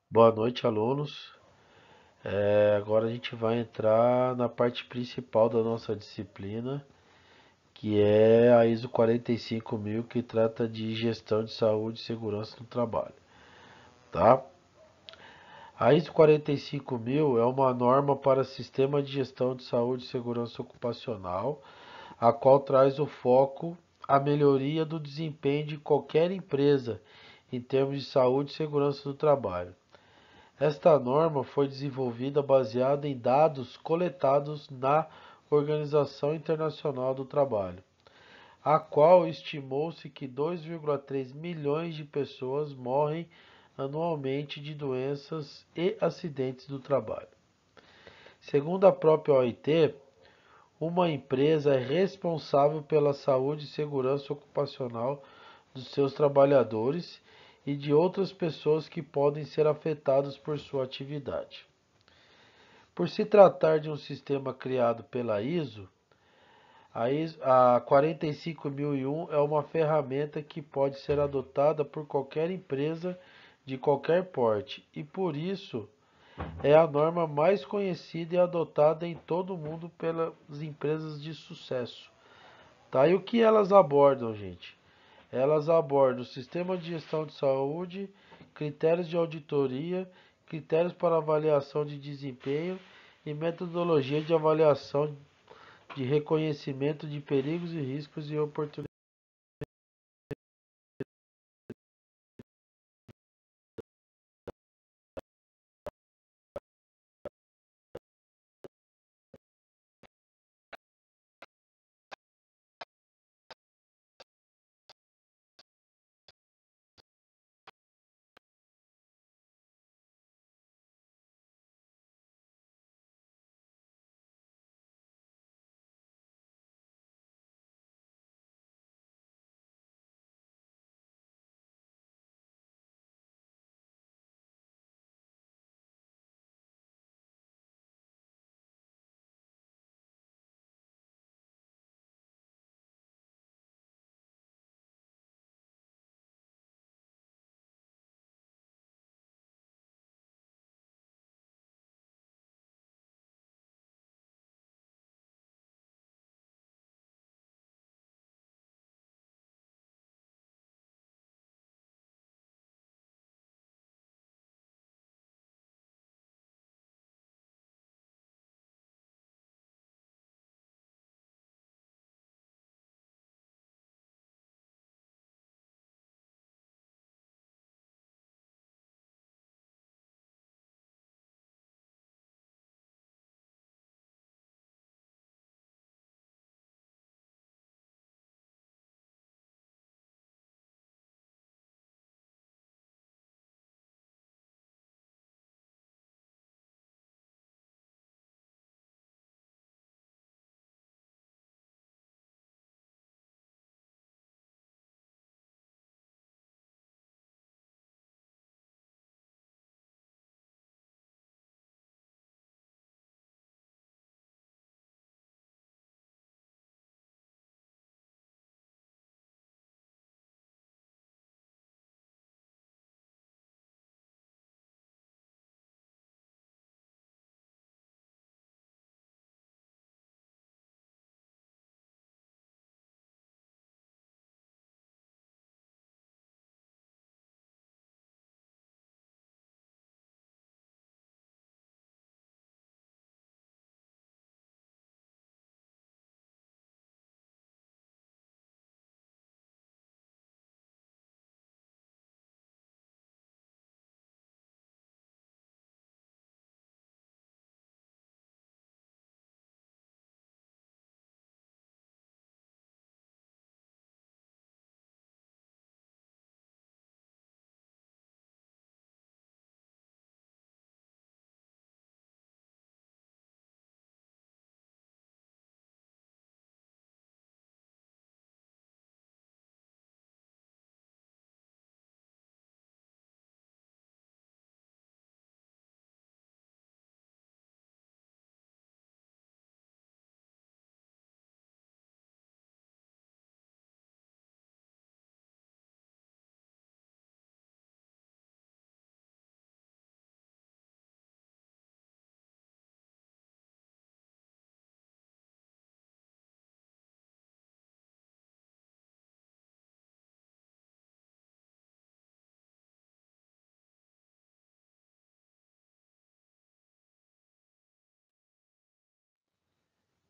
Boa noite, alunos. Agora a gente vai entrar na parte principal da nossa disciplina, que é a ISO 45000, que trata de gestão de saúde e segurança no trabalho, tá? A ISO 45000 é uma norma para sistema de gestão de saúde e segurança ocupacional, a qual traz o foco à melhoria do desempenho de qualquer empresa em termos de saúde e segurança do trabalho. Esta norma foi desenvolvida baseada em dados coletados na Organização Internacional do Trabalho, a qual estimou-se que 2,3 milhões de pessoas morrem anualmente de doenças e acidentes do trabalho. Segundo a própria OIT, uma empresa é responsável pela saúde e segurança ocupacional dos seus trabalhadores e de outras pessoas que podem ser afetadas por sua atividade. Por se tratar de um sistema criado pela a 45001 é uma ferramenta que pode ser adotada por qualquer empresa de qualquer porte e, por isso, é a norma mais conhecida e adotada em todo o mundo pelas empresas de sucesso. Tá? E o que elas abordam, gente? Elas abordam o sistema de gestão de saúde, critérios de auditoria, critérios para avaliação de desempenho e metodologia de avaliação de reconhecimento de perigos e riscos e oportunidades.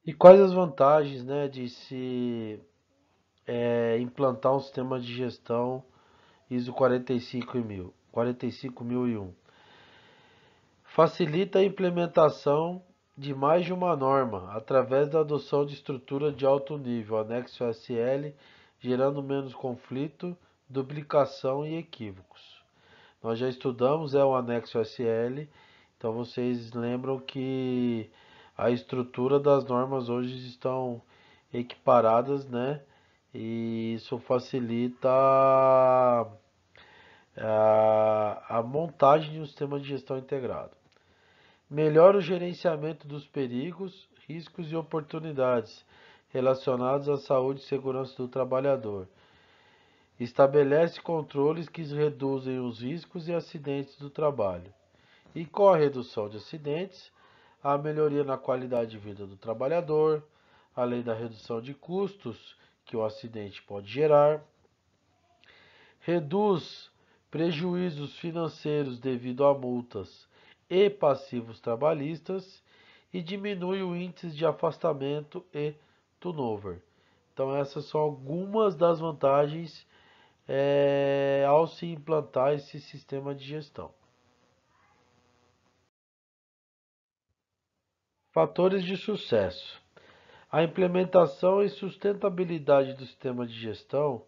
E quais as vantagens, né, de se implantar um sistema de gestão ISO 45001? Facilita a implementação de mais de uma norma através da adoção de estrutura de alto nível, anexo SL, gerando menos conflito, duplicação e equívocos. Nós já estudamos o anexo SL, então vocês lembram que a estrutura das normas hoje estão equiparadas, né? E isso facilita a montagem de um sistema de gestão integrado. Melhora o gerenciamento dos perigos, riscos e oportunidades relacionados à saúde e segurança do trabalhador. Estabelece controles que reduzem os riscos e acidentes do trabalho. E com a redução de acidentes, a melhoria na qualidade de vida do trabalhador, além da redução de custos que o acidente pode gerar. Reduz prejuízos financeiros devido a multas e passivos trabalhistas e diminui o índice de afastamento e turnover. Então essas são algumas das vantagens ao se implantar esse sistema de gestão. Fatores de sucesso. A implementação e sustentabilidade do sistema de gestão,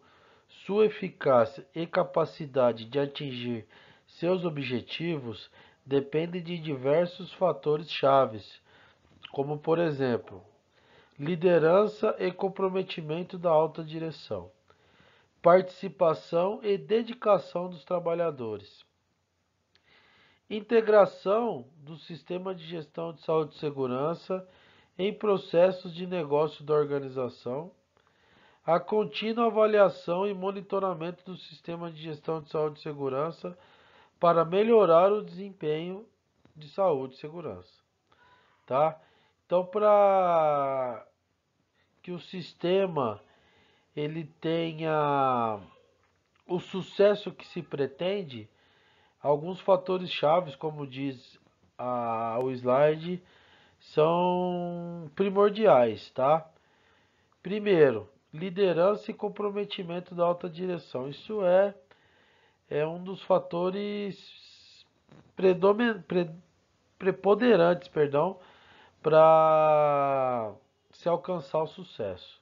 sua eficácia e capacidade de atingir seus objetivos dependem de diversos fatores chaves, como por exemplo, liderança e comprometimento da alta direção, participação e dedicação dos trabalhadores, integração do sistema de gestão de saúde e segurança em processos de negócio da organização, a contínua avaliação e monitoramento do sistema de gestão de saúde e segurança para melhorar o desempenho de saúde e segurança, tá? Então, para que o sistema ele tenha o sucesso que se pretende, alguns fatores chaves, como diz o slide, são primordiais, tá? Primeiro, liderança e comprometimento da alta direção. Isso é um dos fatores preponderantes, perdão, para se alcançar o sucesso,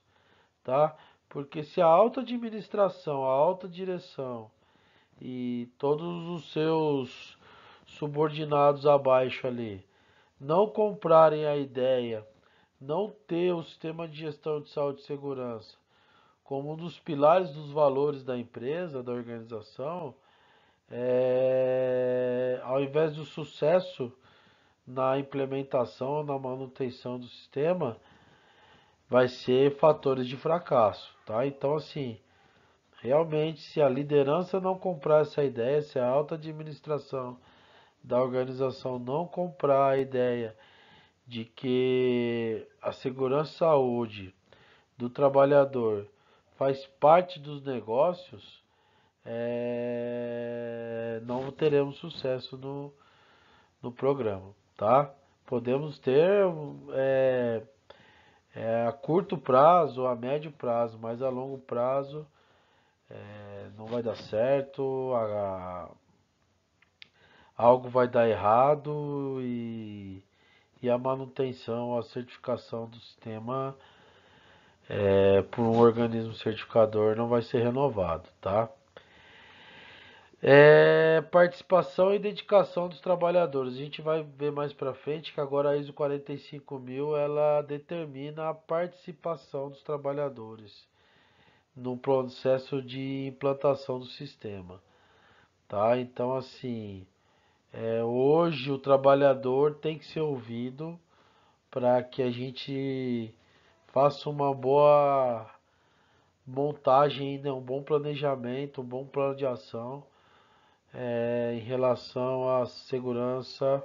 tá? Porque se a alta administração, a alta direção e todos os seus subordinados abaixo ali não comprarem a ideia, não ter o sistema de gestão de saúde e segurança como um dos pilares dos valores da empresa, da organização, ao invés do sucesso na implementação, na manutenção do sistema, vai ser fatores de fracasso, tá? Então, assim, realmente, se a liderança não comprar essa ideia, se a alta administração da organização não comprar a ideia de que a segurança e saúde do trabalhador faz parte dos negócios, não teremos sucesso no programa, tá? Podemos ter a curto prazo, a médio prazo, mas a longo prazo não vai dar certo, algo vai dar errado e a manutenção, a certificação do sistema por um organismo certificador não vai ser renovado, tá? Participação e dedicação dos trabalhadores. A gente vai ver mais para frente que agora a ISO 45000 ela determina a participação dos trabalhadores no processo de implantação do sistema, tá? Então assim, hoje o trabalhador tem que ser ouvido para que a gente faça uma boa montagem, né, um bom planejamento, um bom plano de ação em relação à segurança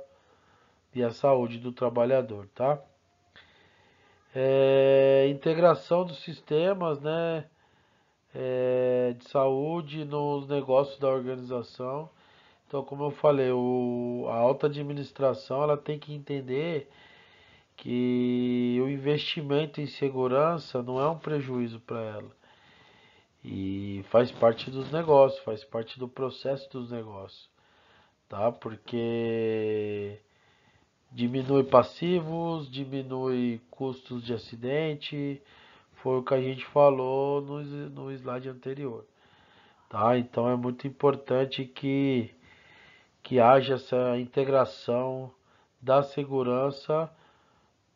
e à saúde do trabalhador, tá? Integração dos sistemas, né, de saúde nos negócios da organização. Então, como eu falei, a alta administração ela tem que entender que o investimento em segurança não é um prejuízo para ela. E faz parte dos negócios, faz parte do processo dos negócios, tá? Porque diminui passivos, diminui custos de acidente, foi o que a gente falou no slide anterior, tá? Então é muito importante que haja essa integração da segurança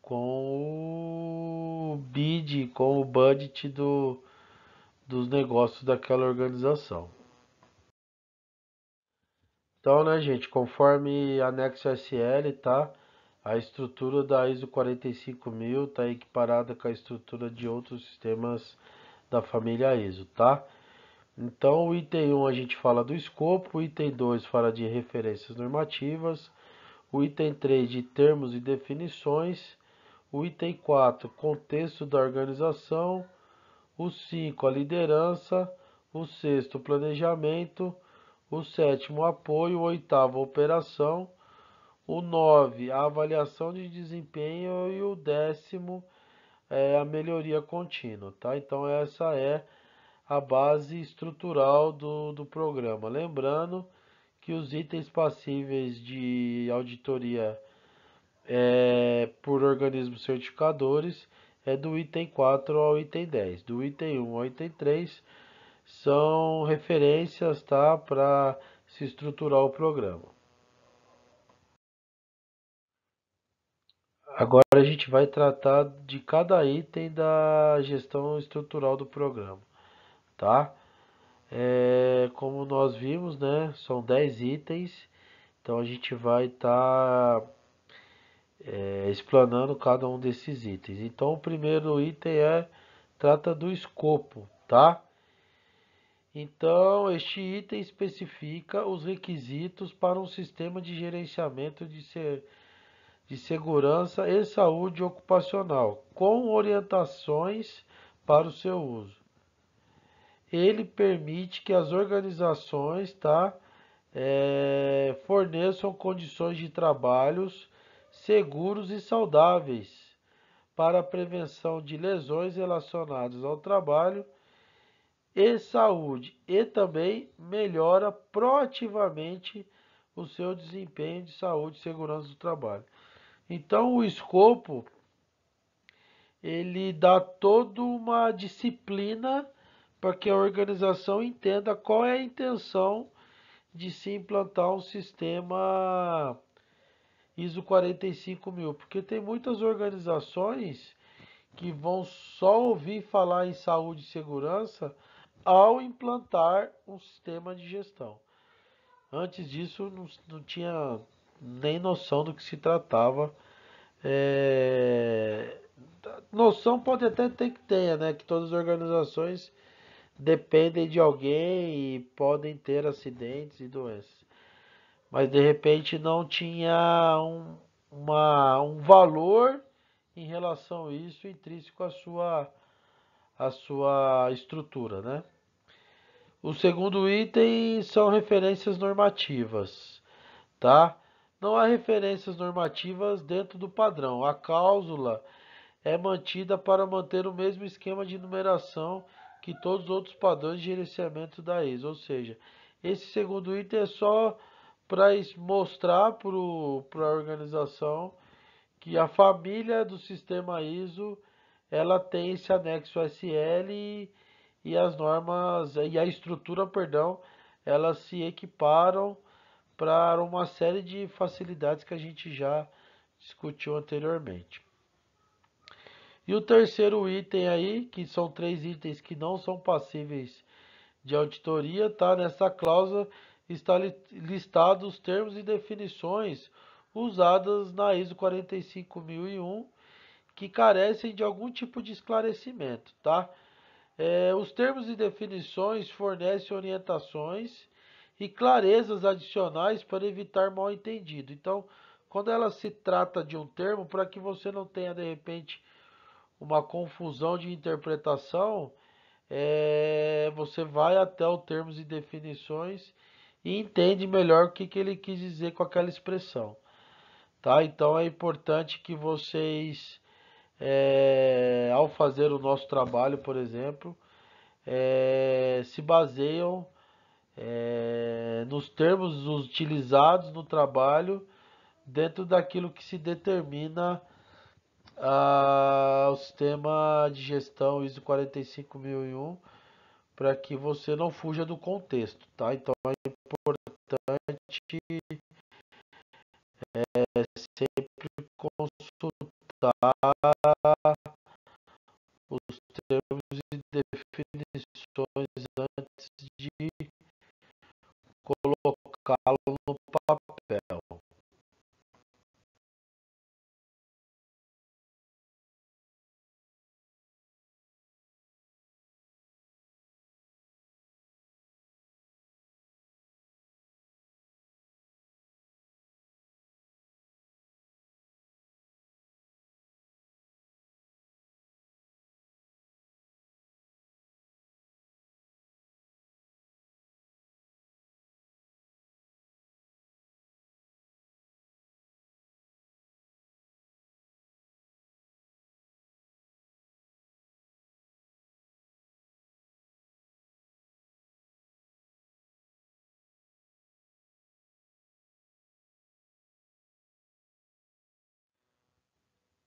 com o BID, com o budget dos negócios daquela organização. Então, né, gente, conforme anexo SL, tá? A estrutura da ISO 45000 está equiparada com a estrutura de outros sistemas da família ISO, tá? Então, o item 1 a gente fala do escopo, o item 2 fala de referências normativas, o item 3 de termos e definições, o item 4 contexto da organização, o 5 a liderança, o 6º o planejamento, o 7º apoio, o 8º a operação, o 9 a avaliação de desempenho e o 10º é a melhoria contínua, tá? Então essa é a base estrutural do programa. Lembrando que os itens passíveis de auditoria por organismos certificadores é do item 4 ao item 10. Do item 1 ao item 3 são referências, tá, para se estruturar o programa. Agora a gente vai tratar de cada item da gestão estrutural do programa, tá? Como nós vimos, né, são 10 itens, então a gente vai estar explanando cada um desses itens. Então o primeiro item trata do escopo, tá? Então este item especifica os requisitos para um sistema de gerenciamento de segurança e saúde ocupacional, com orientações para o seu uso. Ele permite que as organizações, tá, forneçam condições de trabalhos seguros e saudáveis para a prevenção de lesões relacionadas ao trabalho e saúde, e também melhora proativamente o seu desempenho de saúde e segurança do trabalho. Então, o escopo ele dá toda uma disciplina para que a organização entenda qual é a intenção de se implantar um sistema ISO 45000, porque tem muitas organizações que vão só ouvir falar em saúde e segurança ao implantar um sistema de gestão. Antes disso, não tinha nem noção do que se tratava. É... Noção pode até ter que tenha, né? Que todas as organizações dependem de alguém e podem ter acidentes e doenças. Mas de repente não tinha um valor em relação a isso intrínseco à sua estrutura, né? O segundo item são referências normativas, tá? Não há referências normativas dentro do padrão. A cláusula é mantida para manter o mesmo esquema de numeração que todos os outros padrões de gerenciamento da ISO. Ou seja, esse segundo item é só para mostrar para a organização que a família do sistema ISO ela tem esse anexo SL e as normas e a estrutura, perdão, elas se equiparam para uma série de facilidades que a gente já discutiu anteriormente. E o terceiro item aí, que são 3 itens que não são passíveis de auditoria, tá? Nessa cláusula está listado os termos e definições usadas na ISO 45001 que carecem de algum tipo de esclarecimento, tá? Os termos e definições fornecem orientações e clarezas adicionais para evitar mal-entendido. Então, quando ela se trata de um termo, para que você não tenha de repente uma confusão de interpretação, você vai até os termos e definições e entende melhor o que ele quis dizer com aquela expressão. tá? Então é importante que vocês, ao fazer o nosso trabalho, por exemplo, se baseiam nos termos utilizados no trabalho dentro daquilo que se determina o sistema de gestão ISO 45001 para que você não fuja do contexto, tá? Então é importante sempre consultar os termos e definições antes de colocá-lo no papel.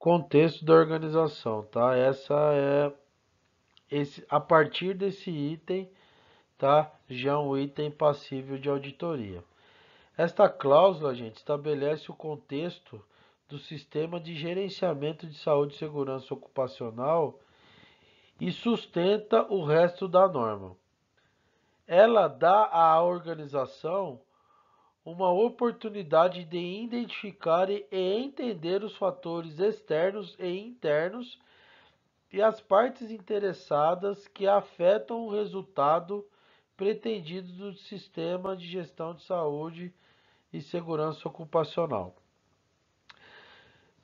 Contexto da organização, tá? A partir desse item, tá? Já é um item passível de auditoria. Esta cláusula, gente, estabelece o contexto do sistema de gerenciamento de saúde e segurança ocupacional e sustenta o resto da norma. Ela dá à organização uma oportunidade de identificar e entender os fatores externos e internos e as partes interessadas que afetam o resultado pretendido do sistema de gestão de saúde e segurança ocupacional.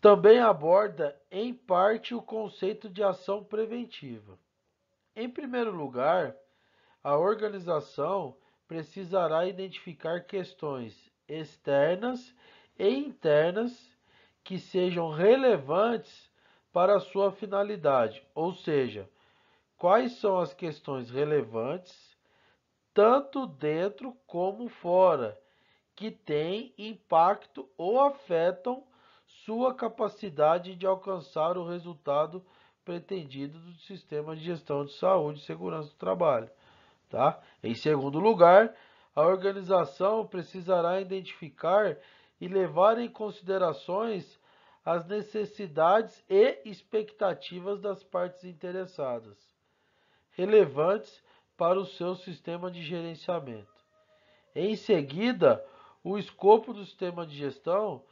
Também aborda, em parte, o conceito de ação preventiva. Em primeiro lugar, a organização precisará identificar questões externas e internas que sejam relevantes para a sua finalidade, ou seja, quais são as questões relevantes, tanto dentro como fora, que têm impacto ou afetam sua capacidade de alcançar o resultado pretendido do sistema de gestão de saúde e segurança do trabalho. Tá? Em segundo lugar, a organização precisará identificar e levar em considerações as necessidades e expectativas das partes interessadas, relevantes para o seu sistema de gerenciamento. Em seguida, o escopo do sistema de gestão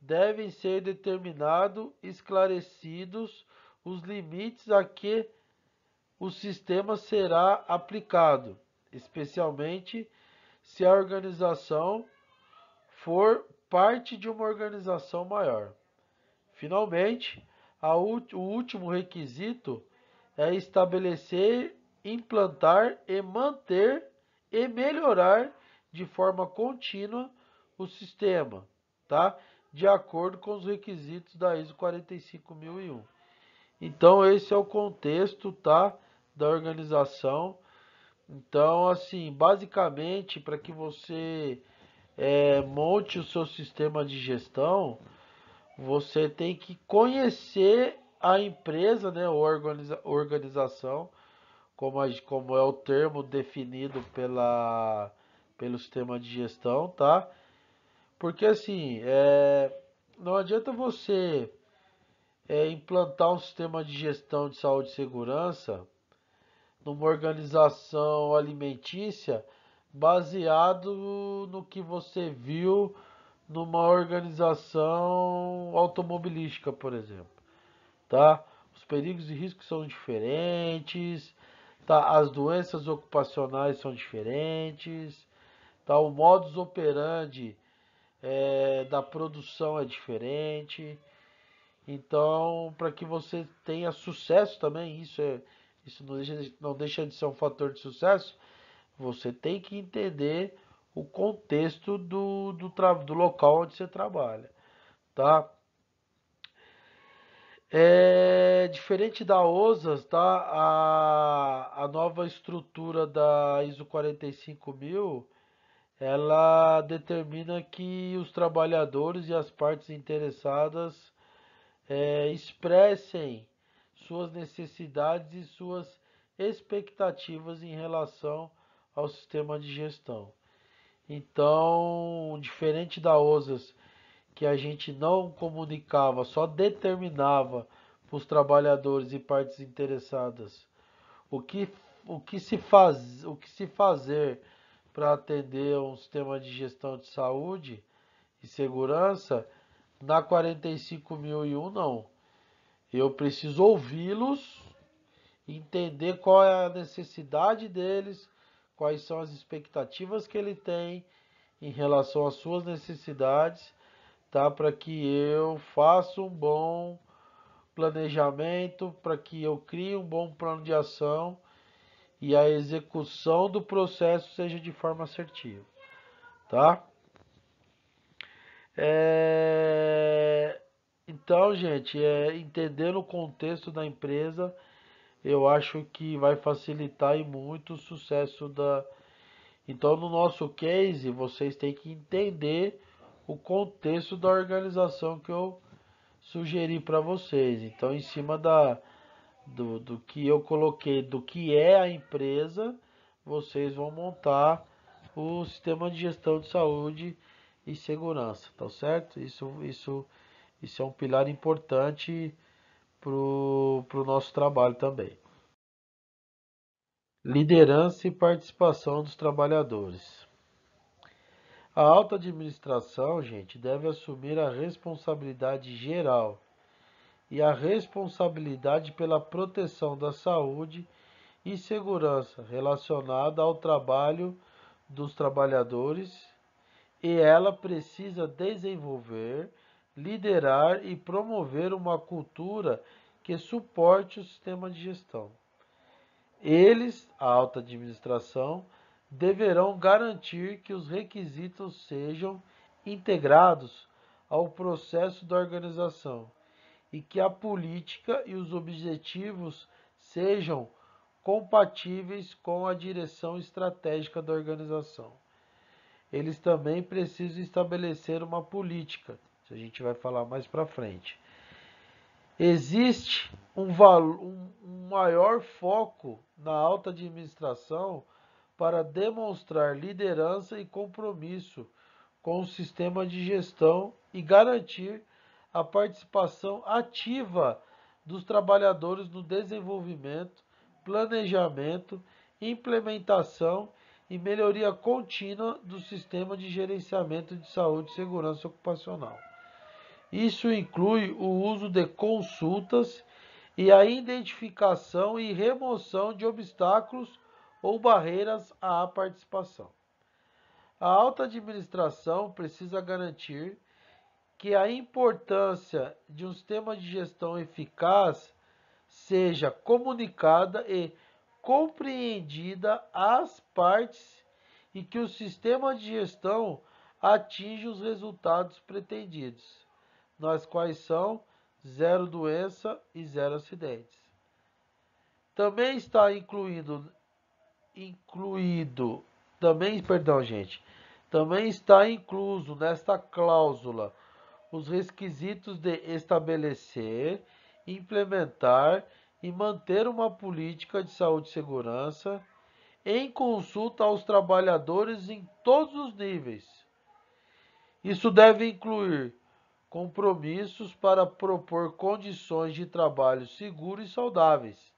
devem ser determinado, esclarecidos os limites a que o sistema será aplicado, especialmente se a organização for parte de uma organização maior. Finalmente, o último requisito é estabelecer, implantar e manter e melhorar de forma contínua o sistema, tá? De acordo com os requisitos da ISO 45001. Então, esse é o contexto, tá? Da organização. Então, assim, basicamente, para que você monte o seu sistema de gestão, você tem que conhecer a empresa, né, ou organização, como é o termo definido pelo sistema de gestão, tá? Porque assim, não adianta você implantar um sistema de gestão de saúde e segurança numa organização alimentícia baseado no que você viu numa organização automobilística, por exemplo, tá? Os perigos e riscos são diferentes, tá? As doenças ocupacionais são diferentes, tá? O modus operandi da produção é diferente. Então, para que você tenha sucesso também, isso não deixa de ser um fator de sucesso, você tem que entender o contexto do local onde você trabalha, tá? Diferente da OSAS, tá? A nova estrutura da ISO 45000, ela determina que os trabalhadores e as partes interessadas expressem suas necessidades e suas expectativas em relação ao sistema de gestão. Então, diferente da OSAS, que a gente não comunicava, só determinava para os trabalhadores e partes interessadas o que, o que se fazer para atender um sistema de gestão de saúde e segurança, na 45001 não. Eu preciso ouvi-los, entender qual é a necessidade deles, quais são as expectativas que ele tem em relação às suas necessidades, tá? Para que eu faça um bom planejamento, para que eu crie um bom plano de ação e a execução do processo seja de forma assertiva, tá? É... Então, gente, entendendo o contexto da empresa, eu acho que vai facilitar e muito o sucesso da. Então, no nosso case, vocês têm que entender o contexto da organização que eu sugeri para vocês. Então, em cima do que eu coloquei, do que é a empresa, vocês vão montar o sistema de gestão de saúde e segurança, tá certo? Isso é um pilar importante pro nosso trabalho também. Liderança e participação dos trabalhadores. A alta administração, gente, deve assumir a responsabilidade geral e a responsabilidade pela proteção da saúde e segurança relacionada ao trabalho dos trabalhadores, e ela precisa desenvolver, liderar e promover uma cultura que suporte o sistema de gestão. Eles, a alta administração, deverão garantir que os requisitos sejam integrados ao processo da organização e que a política e os objetivos sejam compatíveis com a direção estratégica da organização. Eles também precisam estabelecer uma política, que a gente vai falar mais para frente. Existe um maior foco na alta administração para demonstrar liderança e compromisso com o sistema de gestão e garantir a participação ativa dos trabalhadores no desenvolvimento, planejamento, implementação e melhoria contínua do sistema de gerenciamento de saúde e segurança ocupacional. Isso inclui o uso de consultas e a identificação e remoção de obstáculos ou barreiras à participação. A alta administração precisa garantir que a importância de um sistema de gestão eficaz seja comunicada e compreendida às partes e que o sistema de gestão atinja os resultados pretendidos, nas quais são zero doença e zero acidentes. Também está também está incluso nesta cláusula os requisitos de estabelecer, implementar e manter uma política de saúde e segurança em consulta aos trabalhadores em todos os níveis. Isso deve incluir compromissos para propor condições de trabalho seguros e saudáveis,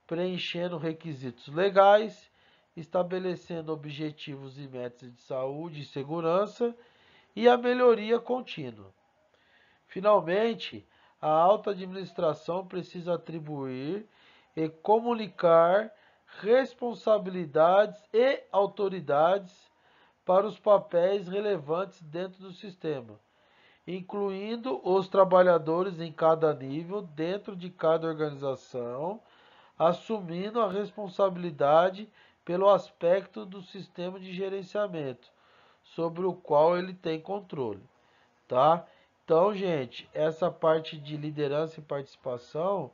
preenchendo requisitos legais, estabelecendo objetivos e metas de saúde e segurança e a melhoria contínua. Finalmente, a alta administração precisa atribuir e comunicar responsabilidades e autoridades para os papéis relevantes dentro do sistema, incluindo os trabalhadores em cada nível dentro de cada organização, assumindo a responsabilidade pelo aspecto do sistema de gerenciamento, sobre o qual ele tem controle, tá? Então, gente, essa parte de liderança e participação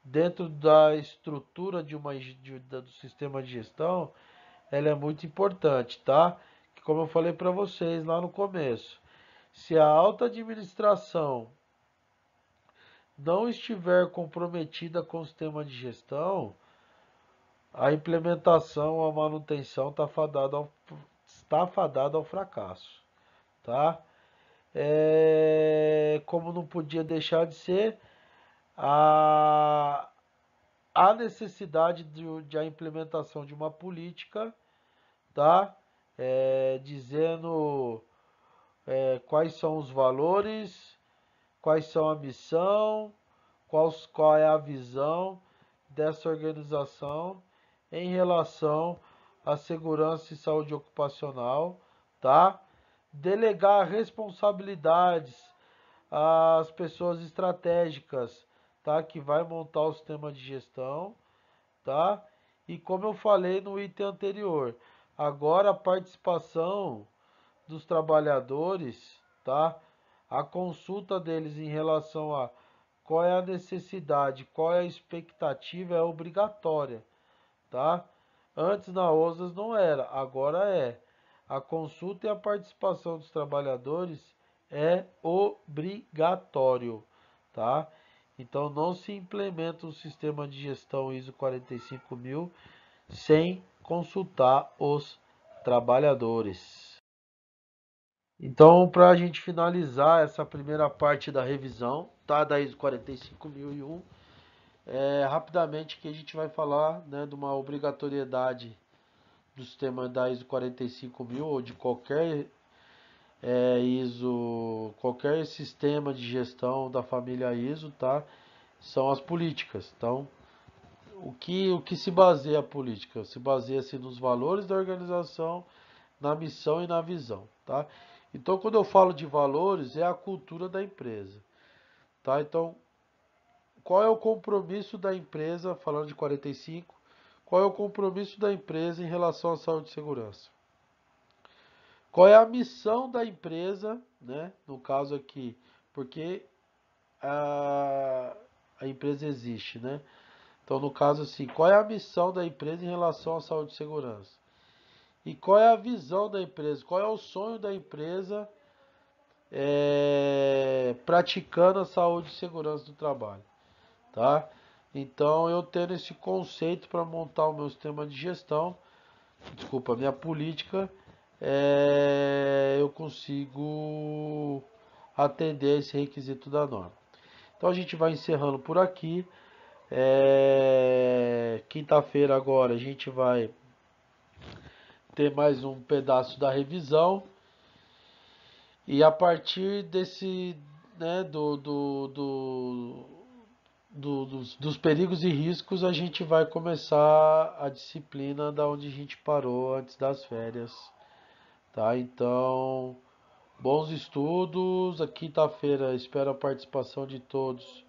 dentro da estrutura do sistema de gestão, ela é muito importante, tá? Que como eu falei para vocês lá no começo, se a alta administração não estiver comprometida com o sistema de gestão, a implementação, a manutenção está fadada ao fracasso, tá? Como não podia deixar de ser, a, a necessidade de a implementação de uma política, tá? Dizendo quais são os valores, quais são a missão, qual é a visão dessa organização em relação à segurança e saúde ocupacional, tá? Delegar responsabilidades às pessoas estratégicas, tá? Que vai montar o sistema de gestão, tá? E como eu falei no item anterior, agora a participação dos trabalhadores, tá? A consulta deles em relação a qual é a necessidade, qual é a expectativa é obrigatória, tá? Antes na OSAS não era, agora é. A consulta e a participação dos trabalhadores é obrigatório, tá? Então não se implementa um sistema de gestão ISO 45000 sem consultar os trabalhadores. Então, para a gente finalizar essa primeira parte da revisão, tá, da ISO 45001, rapidamente que a gente vai falar, né, de uma obrigatoriedade do sistema da ISO 45000 ou de qualquer ISO, qualquer sistema de gestão da família ISO, tá? São as políticas. Então, o que se baseia a política? Se baseia-se nos valores da organização, na missão e na visão, tá? Então, quando eu falo de valores, é a cultura da empresa, tá? Então, qual é o compromisso da empresa, falando de 45, qual é o compromisso da empresa em relação à saúde e segurança? Qual é a missão da empresa, né? No caso aqui, porque a empresa existe, né? Então, no caso assim, qual é a missão da empresa em relação à saúde e segurança? E qual é a visão da empresa? Qual é o sonho da empresa praticando a saúde e segurança do trabalho, tá? Então, eu tendo esse conceito para montar o meu sistema de gestão, desculpa, a minha política, eu consigo atender esse requisito da norma. Então, a gente vai encerrando por aqui. Quinta-feira agora a gente vai ter mais um pedaço da revisão. E a partir desse, né, dos perigos e riscos, a gente vai começar a disciplina da onde a gente parou antes das férias, tá? Então, bons estudos. A quinta-feira espero a participação de todos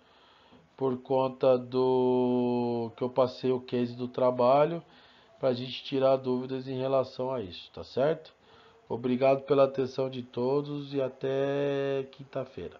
por conta do que eu passei o case do trabalho, para a gente tirar dúvidas em relação a isso, tá certo? Obrigado pela atenção de todos e até quinta-feira.